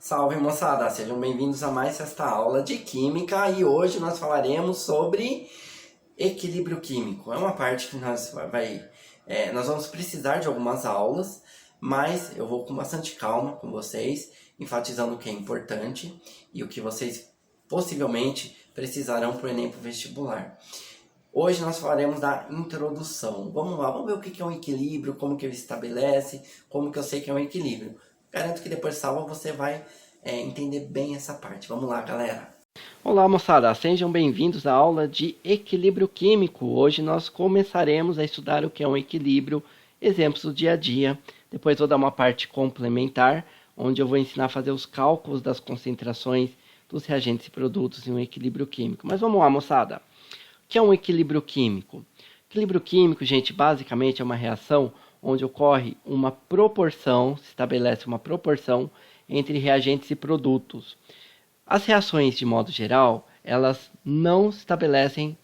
Salve moçada, sejam bem-vindos a mais esta aula de Química e hoje nós falaremos sobre equilíbrio químico. É uma parte que nós vamos precisar de algumas aulas, mas eu vou com bastante calma com vocês, enfatizando o que é importante e o que vocês possivelmente precisarão para o Enem pro vestibular. Hoje nós falaremos da introdução. Vamos lá, vamos ver o que é um equilíbrio, como que ele estabelece, como que eu sei que é um equilíbrio. Garanto que depois da aula você vai entender bem essa parte. Vamos lá, galera. Olá, moçada. Sejam bem-vindos à aula de equilíbrio químico. Hoje nós começaremos a estudar o que é um equilíbrio, exemplos do dia a dia. Depois vou dar uma parte complementar, onde eu vou ensinar a fazer os cálculos das concentrações dos reagentes e produtos em um equilíbrio químico. Mas vamos lá, moçada. O que é um equilíbrio químico? Equilíbrio químico, gente, basicamente é uma reação onde ocorre uma proporção, se estabelece uma proporção entre reagentes e produtos. As reações, de modo geral, elas não estabelecem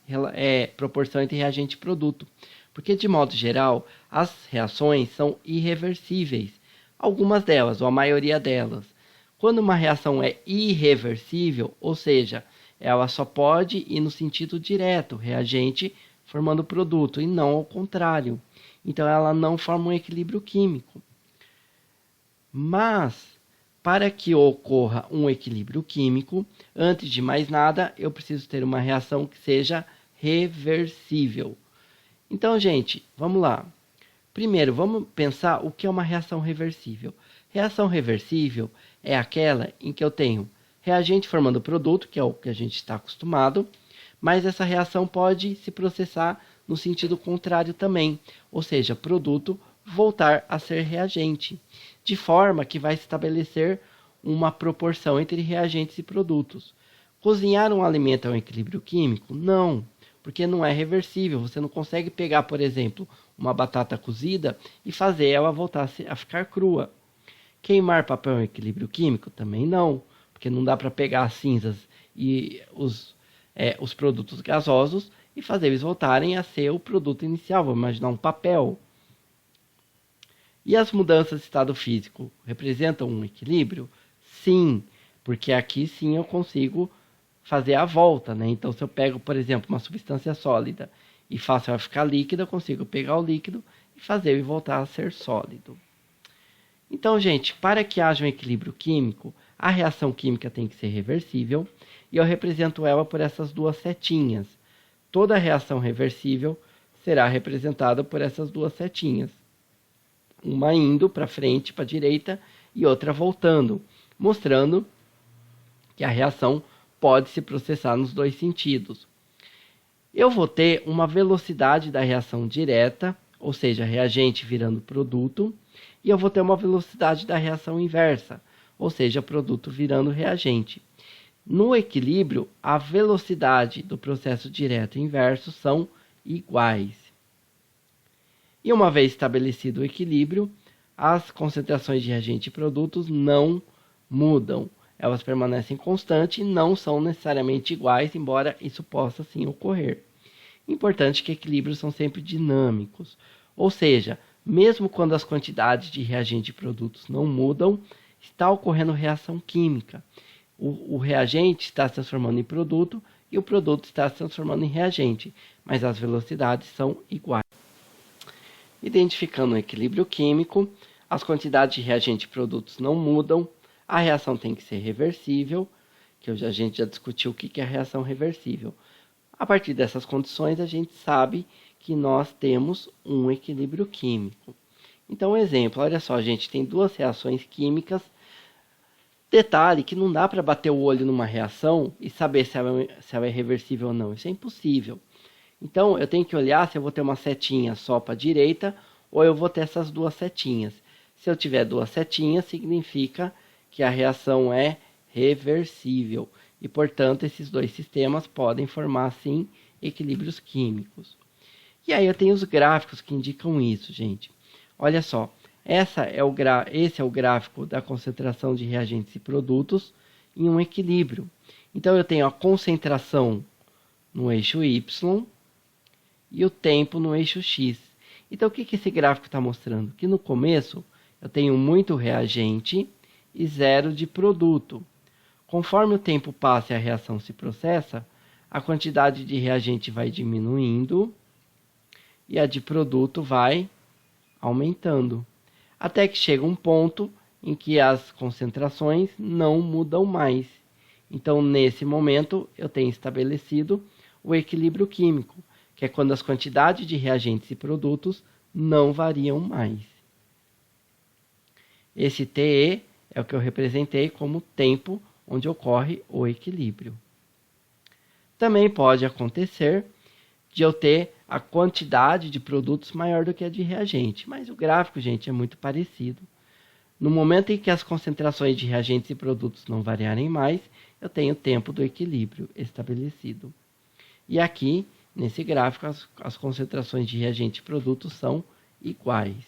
proporção entre reagente e produto, porque, de modo geral, as reações são irreversíveis, algumas delas, ou a maioria delas. Quando uma reação é irreversível, ou seja, ela só pode ir no sentido direto, reagente formando produto, e não ao contrário. Então, ela não forma um equilíbrio químico. Mas, para que ocorra um equilíbrio químico, antes de mais nada, eu preciso ter uma reação que seja reversível. Então, gente, vamos lá. Primeiro, vamos pensar o que é uma reação reversível. Reação reversível é aquela em que eu tenho reagente formando produto, que é o que a gente está acostumado, mas essa reação pode se processar no sentido contrário também, ou seja, produto voltar a ser reagente, de forma que vai estabelecer uma proporção entre reagentes e produtos. Cozinhar um alimento é um equilíbrio químico? Não, porque não é reversível. Você não consegue pegar, por exemplo, uma batata cozida e fazer ela voltar a ficar crua. Queimar papel é um equilíbrio químico? Também não, porque não dá para pegar as cinzas e os produtos gasosos e fazer eles voltarem a ser o produto inicial. Vamos imaginar um papel. E as mudanças de estado físico representam um equilíbrio? Sim, porque aqui sim eu consigo fazer a volta, né? Então, se eu pego, por exemplo, uma substância sólida e faço ela ficar líquida, eu consigo pegar o líquido e fazer ele voltar a ser sólido. Então, gente, para que haja um equilíbrio químico, a reação química tem que ser reversível e eu represento ela por essas duas setinhas. Toda reação reversível será representada por essas duas setinhas. Uma indo para frente, para a direita, e outra voltando, mostrando que a reação pode se processar nos dois sentidos. Eu vou ter uma velocidade da reação direta, ou seja, reagente virando produto, e eu vou ter uma velocidade da reação inversa, ou seja, produto virando reagente. No equilíbrio, a velocidade do processo direto e inverso são iguais. E uma vez estabelecido o equilíbrio, as concentrações de reagente e produtos não mudam. Elas permanecem constantes e não são necessariamente iguais, embora isso possa sim ocorrer. Importante que equilíbrios são sempre dinâmicos, ou seja, mesmo quando as quantidades de reagente e produtos não mudam, está ocorrendo reação química. O reagente está se transformando em produto e o produto está se transformando em reagente, mas as velocidades são iguais. Identificando o equilíbrio químico, as quantidades de reagente e produtos não mudam, a reação tem que ser reversível, que a gente já discutiu o que é a reação reversível. A partir dessas condições, a gente sabe que nós temos um equilíbrio químico. Então, exemplo, olha só, gente, tem duas reações químicas. Detalhe que não dá para bater o olho numa reação e saber se ela é reversível ou não. Isso é impossível. Então, eu tenho que olhar se eu vou ter uma setinha só para a direita ou eu vou ter essas duas setinhas. Se eu tiver duas setinhas, significa que a reação é reversível. E, portanto, esses dois sistemas podem formar, sim, equilíbrios químicos. E aí eu tenho os gráficos que indicam isso, gente. Olha só, esse é o gráfico da concentração de reagentes e produtos em um equilíbrio. Então, eu tenho a concentração no eixo Y e o tempo no eixo X. Então, o que esse gráfico está mostrando? Que no começo eu tenho muito reagente e 0 de produto. Conforme o tempo passa e a reação se processa, a quantidade de reagente vai diminuindo e a de produto vai aumentando, até que chega um ponto em que as concentrações não mudam mais. Então, nesse momento, eu tenho estabelecido o equilíbrio químico, que é quando as quantidades de reagentes e produtos não variam mais. Esse TE é o que eu representei como tempo onde ocorre o equilíbrio. Também pode acontecer de eu ter a quantidade de produtos maior do que a de reagente, mas o gráfico, gente, é muito parecido. No momento em que as concentrações de reagentes e produtos não variarem mais, eu tenho o tempo do equilíbrio estabelecido. E aqui, nesse gráfico, as concentrações de reagente e produtos são iguais.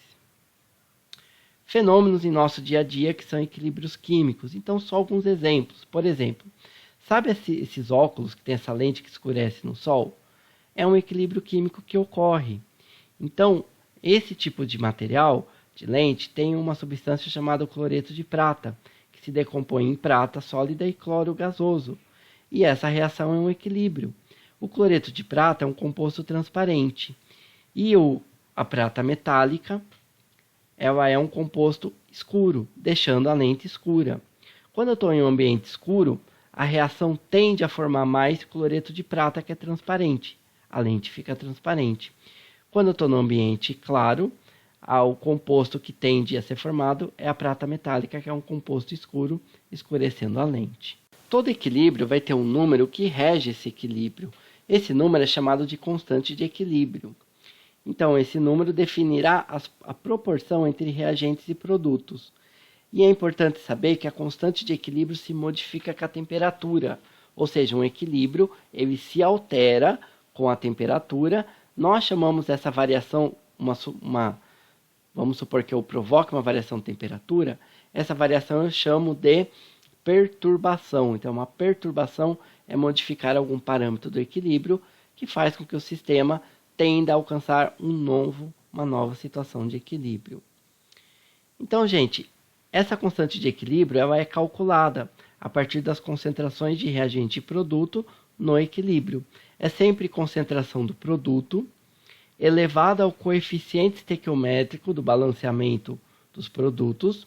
Fenômenos em nosso dia a dia que são equilíbrios químicos. Então, só alguns exemplos. Por exemplo, sabe esses óculos que tem essa lente que escurece no sol? É um equilíbrio químico que ocorre. Então, esse tipo de material, de lente, tem uma substância chamada cloreto de prata, que se decompõe em prata sólida e cloro gasoso. E essa reação é um equilíbrio. O cloreto de prata é um composto transparente. E a prata metálica, ela é um composto escuro, deixando a lente escura. Quando eu estou em um ambiente escuro, a reação tende a formar mais cloreto de prata, que é transparente. A lente fica transparente. Quando eu estou no ambiente claro, o composto que tende a ser formado é a prata metálica, que é um composto escuro, escurecendo a lente. Todo equilíbrio vai ter um número que rege esse equilíbrio. Esse número é chamado de constante de equilíbrio. Então, esse número definirá a proporção entre reagentes e produtos. E é importante saber que a constante de equilíbrio se modifica com a temperatura. Ou seja, um equilíbrio ele se altera com a temperatura. Nós chamamos essa variação, vamos supor que eu provoque uma variação de temperatura. Essa variação eu chamo de perturbação. Então, uma perturbação é modificar algum parâmetro do equilíbrio que faz com que o sistema tenda a alcançar uma nova situação de equilíbrio. Então, gente, essa constante de equilíbrio ela é calculada a partir das concentrações de reagente e produto no equilíbrio. É sempre concentração do produto elevada ao coeficiente estequiométrico do balanceamento dos produtos,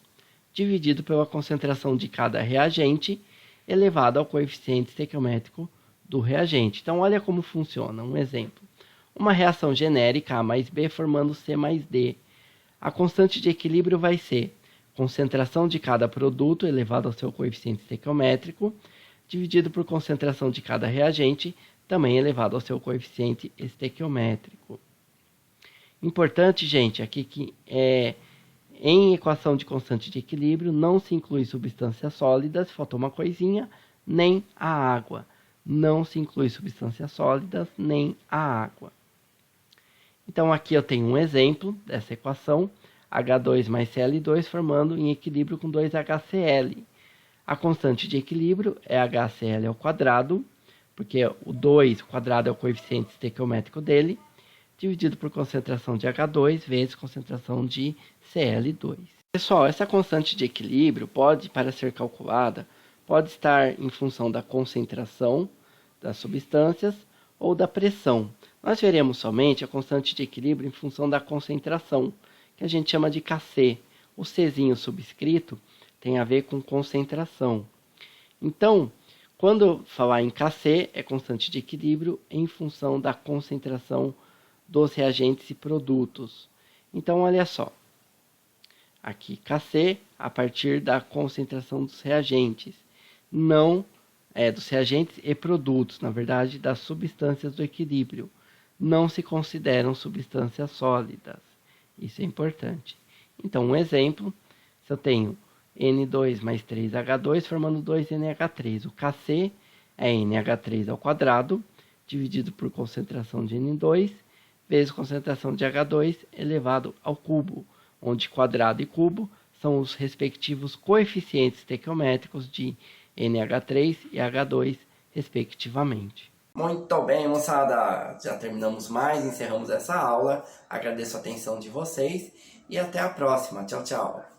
dividido pela concentração de cada reagente, elevado ao coeficiente estequiométrico do reagente. Então, olha como funciona. Um exemplo. Uma reação genérica A mais B formando C mais D. A constante de equilíbrio vai ser concentração de cada produto elevado ao seu coeficiente estequiométrico, dividido por concentração de cada reagente, também elevado ao seu coeficiente estequiométrico. Importante, gente, aqui que em equação de constante de equilíbrio não se inclui substâncias sólidas, faltou uma coisinha, nem a água. Não se inclui substâncias sólidas, nem a água. Então, aqui eu tenho um exemplo dessa equação, H2 mais Cl2 formando em equilíbrio com 2HCl. A constante de equilíbrio é HCl ao quadrado, porque o 2 quadrado é o coeficiente estequiométrico dele, dividido por concentração de H2 vezes concentração de Cl2. Pessoal, essa constante de equilíbrio para ser calculada, pode estar em função da concentração das substâncias ou da pressão. Nós veremos somente a constante de equilíbrio em função da concentração, que a gente chama de Kc. O Czinho subscrito tem a ver com concentração. Então, quando falar em Kc, é constante de equilíbrio em função da concentração dos reagentes e produtos. Então, olha só. Aqui, Kc a partir da concentração dos reagentes. Não dos reagentes e produtos, na verdade, das substâncias do equilíbrio. Não se consideram substâncias sólidas. Isso é importante. Então, um exemplo, se eu tenho N2 mais 3H2 formando 2NH3. O Kc é NH3 ao quadrado, dividido por concentração de N2, vezes concentração de H2 elevado ao cubo, onde quadrado e cubo são os respectivos coeficientes estequiométricos de NH3 e H2, respectivamente. Muito bem, moçada, já terminamos encerramos essa aula. Agradeço a atenção de vocês e até a próxima. Tchau, tchau.